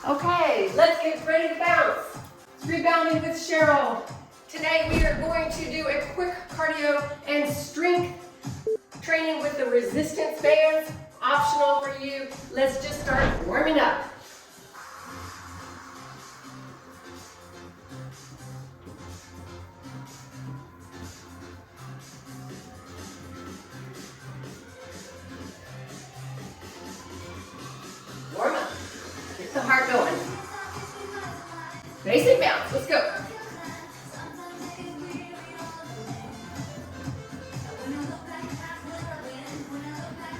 Okay, let's get ready to bounce. It's Rebounding with Cheryl. Today we are going to do a quick cardio and strength training with the resistance bands. Optional for you. Let's just start warming up. Warm up. Get the heart going. Basic bounce. Let's go.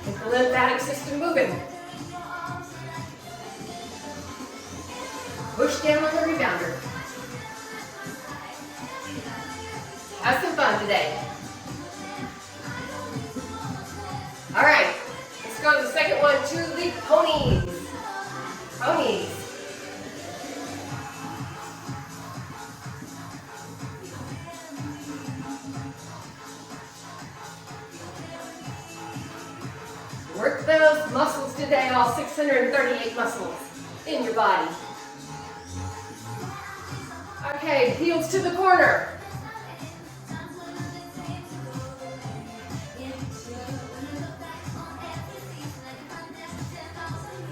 Get the lymphatic system moving. Push down on the rebounder. Have some fun today. All right, let's go to the second one, to the ponies. Ponies. Work those muscles today, all 638 muscles in your body. Okay, heels to the corner.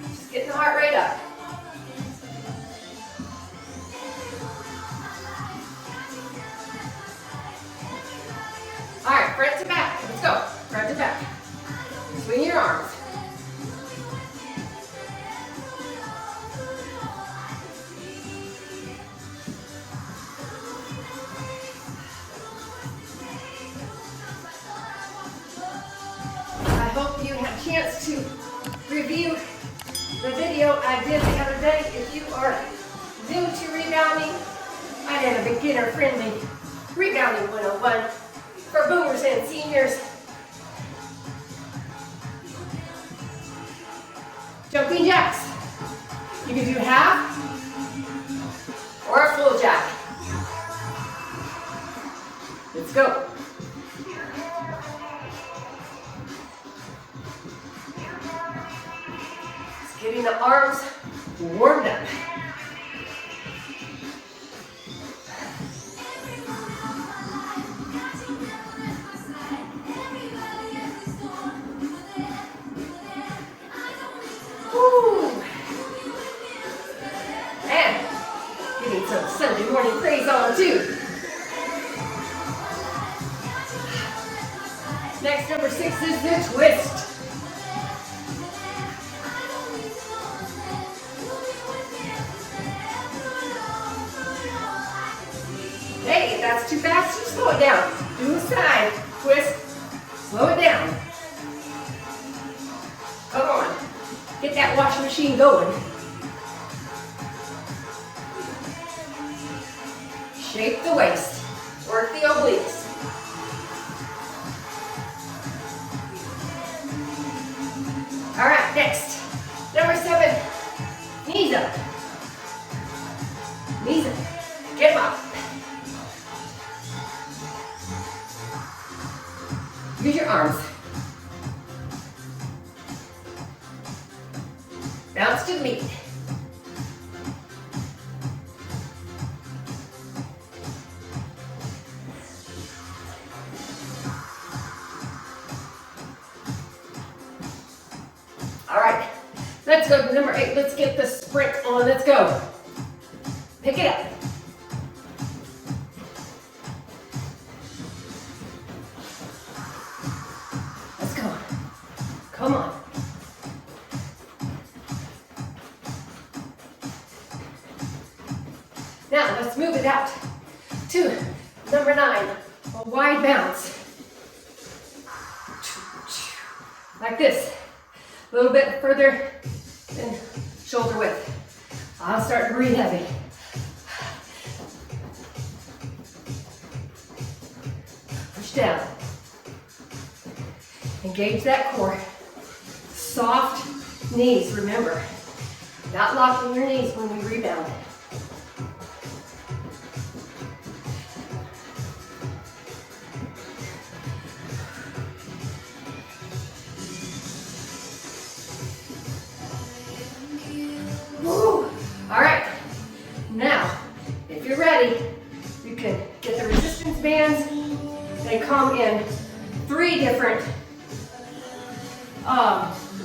Just getting the heart rate up. All right, front to back. Let's go. Front to back. Swing your arms. I hope you had a chance to review the video I did the other day. If you are new to rebounding, I did a beginner-friendly rebounding 101 for boomers and seniors. Jumping jacks. You can do half or a full jack. Let's go. Just getting the arms warmed up. Some Sunday morning praise on too. Next, number 6 is the twist. Hey, if that's too fast, you slow it down. Do a side twist, slow it down. Come on, get that washing machine going. Shape the waist, work the obliques. All right, next, number 7, knees up. Knees up, get them up. Use your arms. Bounce to the meat. All right, let's go to number 8. Let's get the sprint on. Let's go. Pick it up. Let's go. Come on. Now let's move it out to number 9, a wide bounce. Like this. A little bit further than shoulder width. I'll start to breathe heavy. Push down. Engage that core. Soft knees, remember. Not locking your knees when we rebound.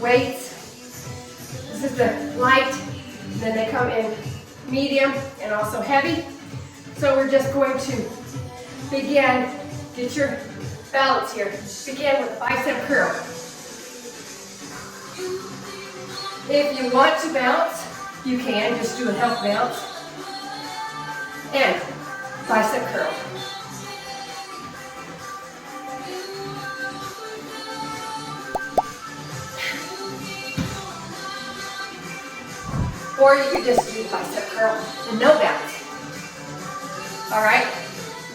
weights. This is the light, and then they come in medium and also heavy. So we're just going to begin, get your balance here. Begin with a bicep curl. If you want to bounce, you can just do a half bounce. And bicep curl. Or you could just do bicep curl and no bounce. All right,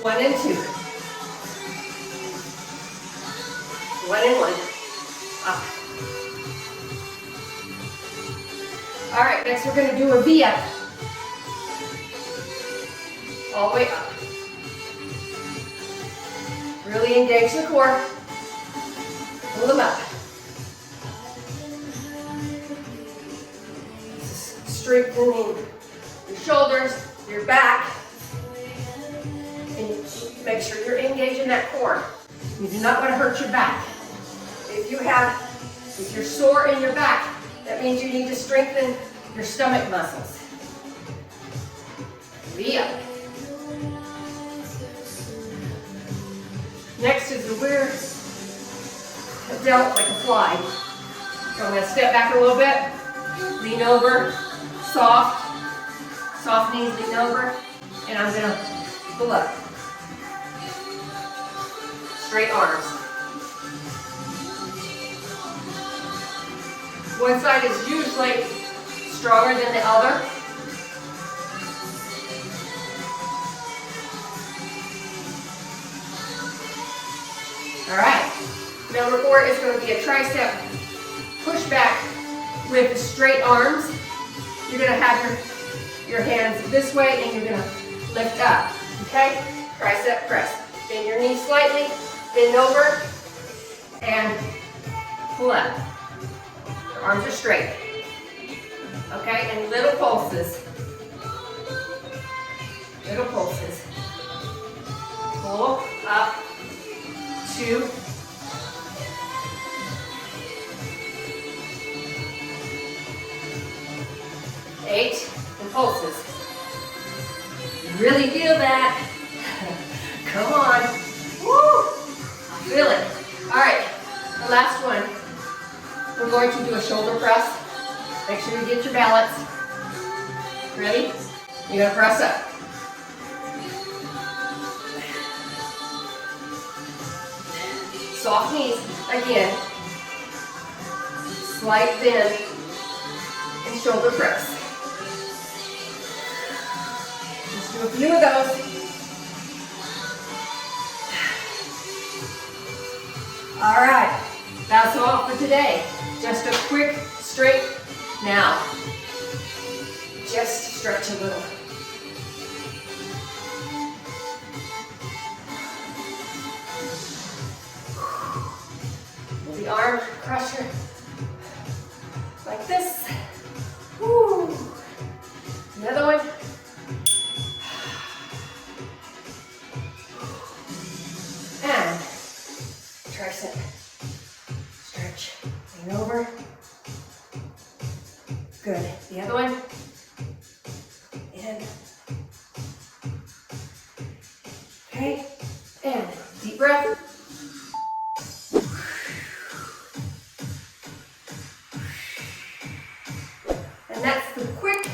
1 and 2. 1 and 1. Up. All right, next we're going to do a V up. All the way up. Really engage the core. Pull them up. Strengthening your shoulders, your back, and make sure you're engaging that core. You do not want to hurt your back. If you're sore in your back, that means you need to strengthen your stomach muscles. V up. Next is the rear delt like a fly. So I'm going to step back a little bit, lean over, soft knees, lean over, and I'm going to pull up. Straight arms. One side is usually stronger than the other. All right. Number 4 is going to be a tricep push back with straight arms. You're going to have your hands this way and you're going to lift up. Okay? Tricep press. Bend your knees slightly, bend over, and pull up. Your arms are straight. Okay? And little pulses. Little pulses. Pull up. 2. 8 and pulses. You really feel that. Come on. Woo! I feel it. All right, the last one. We're going to do a shoulder press. Make sure you get your balance. Ready? You're gonna press up. Soft knees, again. Slight bend and shoulder press. Just do a few of those. All right, that's all for today. Just a quick straight. Now, just stretch a little. The arm crusher, like this. Woo. Another one. And tricep. Stretch. Lean over. Good. The other one. In. Okay. And deep breath. And that's the quick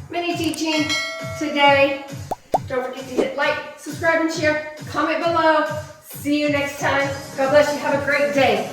mini teaching today. Don't forget to hit like, subscribe, and share. Comment below. See you next time. God bless you. Have a great day.